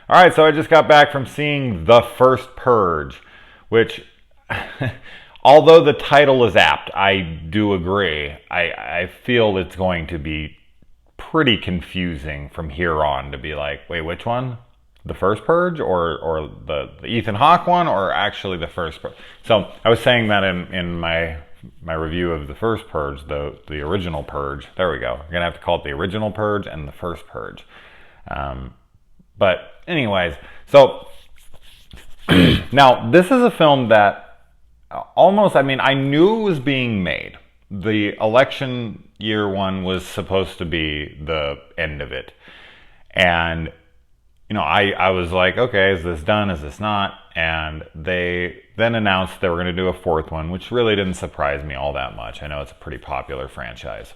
All right, so I just got back from seeing The First Purge, which, although the title is apt, I do agree. I feel it's going to be pretty confusing from here on to be like, wait, which one? The first Purge or the Ethan Hawke one, or actually the first Purge? So I was saying that in my review of the first Purge, the original Purge. There we go. We're gonna have to call it the original Purge and the first Purge. But anyways, so now this is a film that almost, I mean, I knew it was being made. The election year one was supposed to be the end of it. And, I was like, okay, is this done? Is this not? And they then announced they were going to do a fourth one, which really didn't surprise me all that much. I know it's a pretty popular franchise.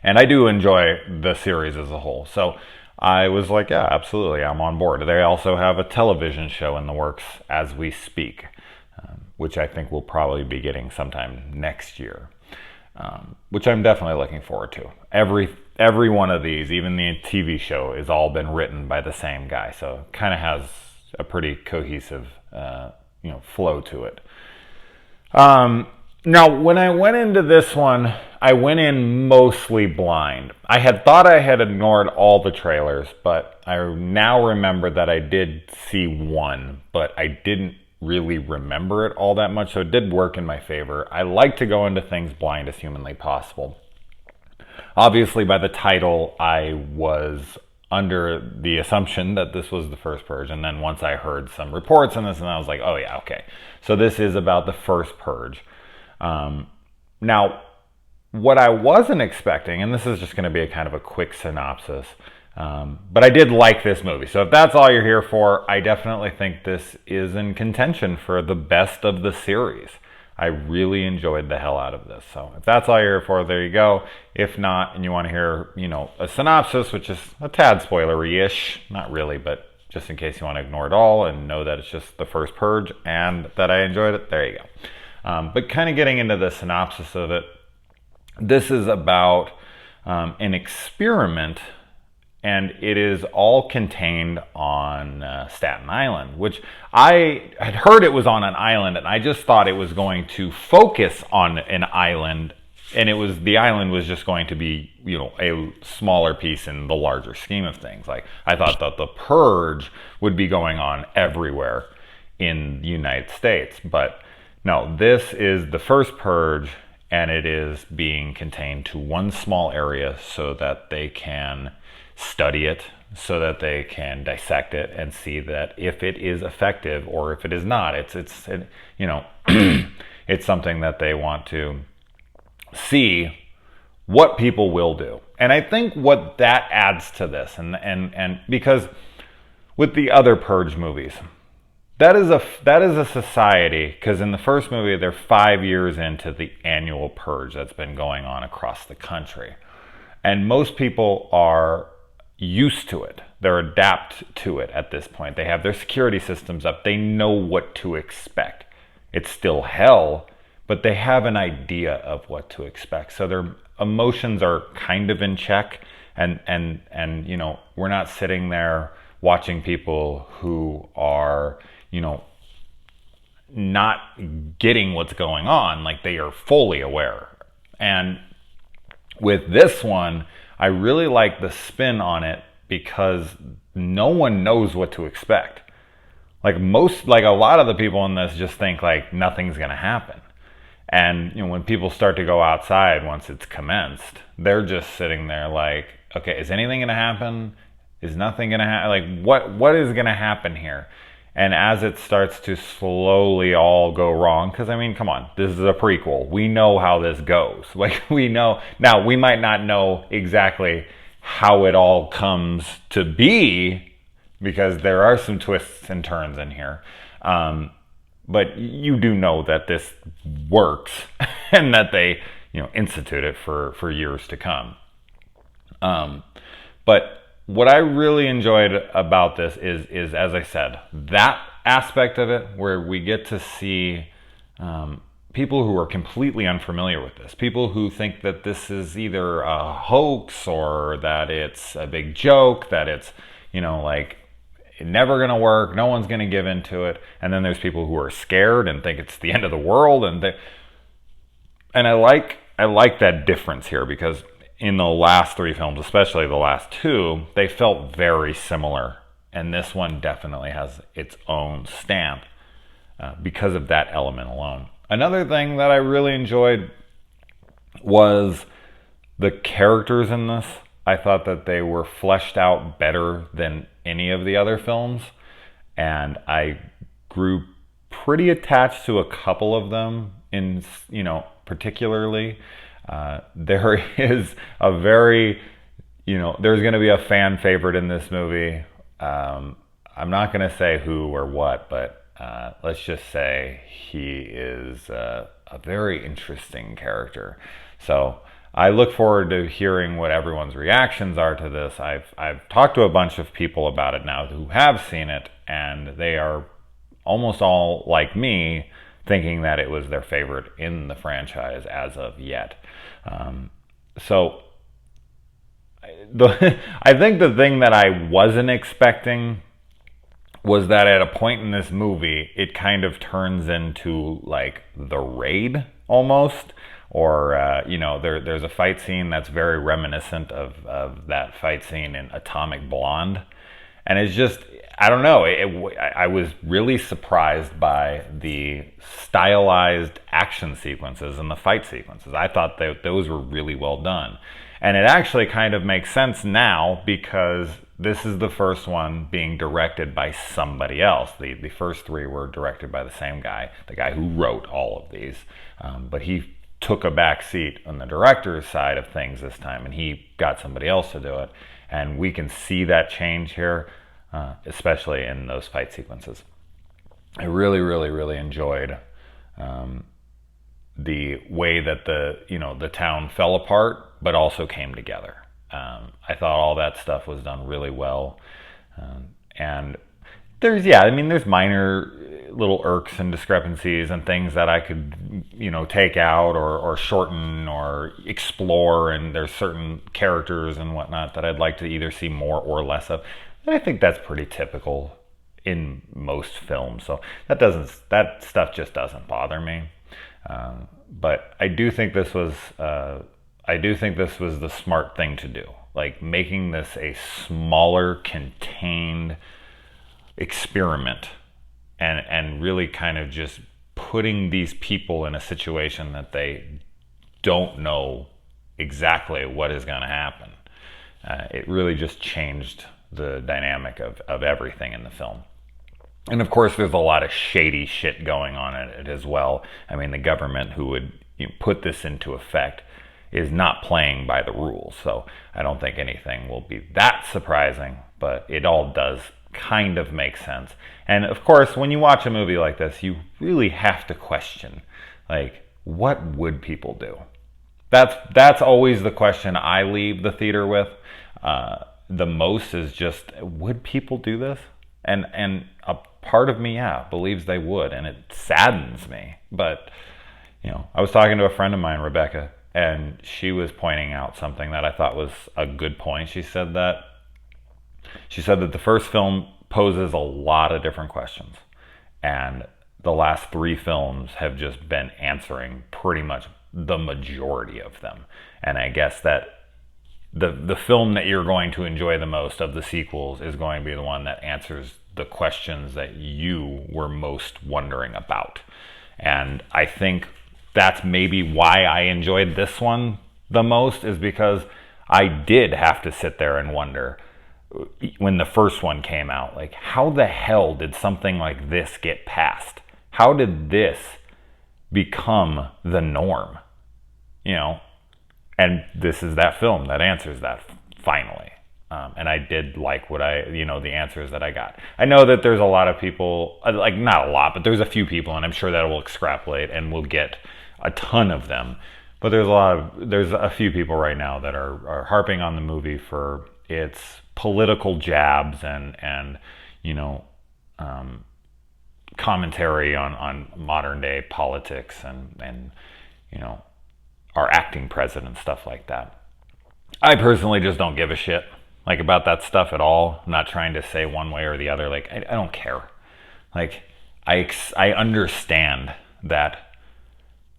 And I do enjoy the series as a whole. So I was like, yeah, absolutely, I'm on board. They also have a television show in the works as we speak, which I think we'll probably be getting sometime next year, which I'm definitely looking forward to. Every one of these, even the TV show, has all been written by the same guy, so it kind of has a pretty cohesive, flow to it. Now, when I went into this one, I went in mostly blind. I had thought I had ignored all the trailers, but I now remember that I did see one, but I didn't really remember it all that much, so it did work in my favor. I like to go into things blind as humanly possible. Obviously, by the title, I was under the assumption that this was the first Purge, and then once I heard some reports on this, and I was like, oh yeah, okay. So this is about the first Purge. Now, what I wasn't expecting, and this is just going to be a kind of a quick synopsis, but I did like this movie. So if that's all you're here for, I definitely think this is in contention for the best of the series. I really enjoyed the hell out of this. So if that's all you're here for, there you go. If not, and you want to hear, a synopsis, which is a tad spoilery-ish, not really, but just in case you want to ignore it all and know that it's just the first Purge and that I enjoyed it, there you go. But kind of getting into the synopsis of it, this is about an experiment, and it is all contained on Staten Island, which I had heard it was on an island, and I just thought it was going to focus on an island, and the island was just going to be, a smaller piece in the larger scheme of things. Like, I thought that the Purge would be going on everywhere in the United States, but no, this is the first Purge, and it is being contained to one small area so that they can study it, so that they can dissect it and see that if it is effective or if it is not. It's it's something that they want to see what people will do. And I think what that adds to this, and because with the other Purge movies, that is a society, because in the first movie they're 5 years into the annual Purge that's been going on across the country, and most people are used to it. They're adapt to it at this point. They have their security systems up. They know what to expect. It's still hell, but they have an idea of what to expect. So their emotions are kind of in check, and we're not sitting there watching people who are not getting what's going on. Like, they are fully aware. And with this one, I really like the spin on it because no one knows what to expect. Like a lot of the people in this just think like nothing's going to happen. And when people start to go outside once it's commenced, they're just sitting there like, okay, is anything going to happen? Is nothing going to happen? Like, what is going to happen here? And as it starts to slowly all go wrong, because I mean, come on, this is a prequel. We know how this goes. Like, we know. Now, we might not know exactly how it all comes to be, because there are some twists and turns in here. But you do know that this works and that they, institute it for years to come. But what I really enjoyed about this is, as I said, that aspect of it where we get to see people who are completely unfamiliar with this, people who think that this is either a hoax or that it's a big joke, that it's, never going to work. No one's going to give into it. And then there's people who are scared and think it's the end of the world. And I like that difference here, because in the last three films, especially the last two, they felt very similar. And this one definitely has its own stamp because of that element alone. Another thing that I really enjoyed was the characters in this. I thought that they were fleshed out better than any of the other films. And I grew pretty attached to a couple of them particularly. There is a very, there's going to be a fan favorite in this movie. I'm not going to say who or what, but let's just say he is a very interesting character. So I look forward to hearing what everyone's reactions are to this. I've talked to a bunch of people about it now who have seen it, and they are almost all like me, thinking that it was their favorite in the franchise as of yet. So I think the thing that I wasn't expecting was that at a point in this movie, it kind of turns into like The Raid almost. Or, there's a fight scene that's very reminiscent of that fight scene in Atomic Blonde. And it's just, I don't know, I was really surprised by the stylized action sequences and the fight sequences. I thought that those were really well done. And it actually kind of makes sense now, because this is the first one being directed by somebody else. The first three were directed by the same guy, the guy who wrote all of these. But he took a back seat on the director's side of things this time, and he got somebody else to do it. And we can see that change here, especially in those fight sequences. I really, really, really enjoyed the way that the town fell apart, but also came together. I thought all that stuff was done really well. And there's minor little irks and discrepancies and things that I could, take out or shorten or explore. And there's certain characters and whatnot that I'd like to either see more or less of. And I think that's pretty typical in most films. So that stuff just doesn't bother me. But I do think this was the smart thing to do. Like, making this a smaller, contained experiment, and really kind of just putting these people in a situation that they don't know exactly what is going to happen. It really just changed the dynamic of everything in the film. And of course, there's a lot of shady shit going on in it as well. I mean, the government who would put this into effect is not playing by the rules. So I don't think anything will be that surprising, but it all does kind of make sense. And of course, when you watch a movie like this, you really have to question, like, what would people do? That's always the question I leave the theater with. The most is just, would people do this? And a part of me, believes they would, and it saddens me. But, I was talking to a friend of mine, Rebecca, and she was pointing out something that I thought was a good point. She said that the first film poses a lot of different questions, and the last three films have just been answering pretty much the majority of them. And I guess that the film that you're going to enjoy the most of the sequels is going to be the one that answers the questions that you were most wondering about. And I think that's maybe why I enjoyed this one the most, is because I did have to sit there and wonder, when the first one came out, like, how the hell did something like this get passed? How did this become the norm? And this is that film that answers that finally. And I did like the answers that I got. I know that there's a lot of people, like, not a lot, but there's a few people, and I'm sure that will extrapolate and we'll get a ton of them. But there's a few people right now that are harping on the movie for its political jabs and commentary on modern day politics and our acting president, stuff like that. I personally just don't give a shit. like about that stuff at all. I'm not trying to say one way or the other. Like I don't care. Like I understand that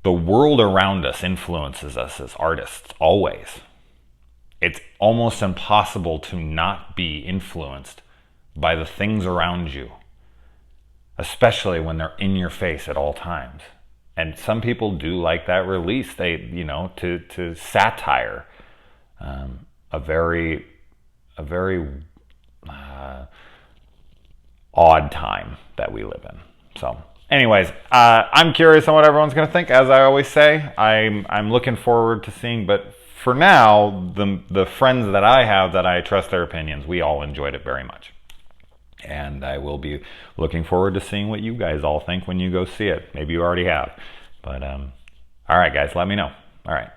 the world around us influences us as artists always. It's almost impossible to not be influenced by the things around you, especially when they're in your face at all times. And some people do like that release. They, to satire a very odd time that we live in. So, anyways, I'm curious on what everyone's going to think. As I always say, I'm looking forward to seeing. But for now, the friends that I have that I trust their opinions, we all enjoyed it very much. And I will be looking forward to seeing what you guys all think when you go see it. Maybe you already have. But, all right, guys, let me know. All right.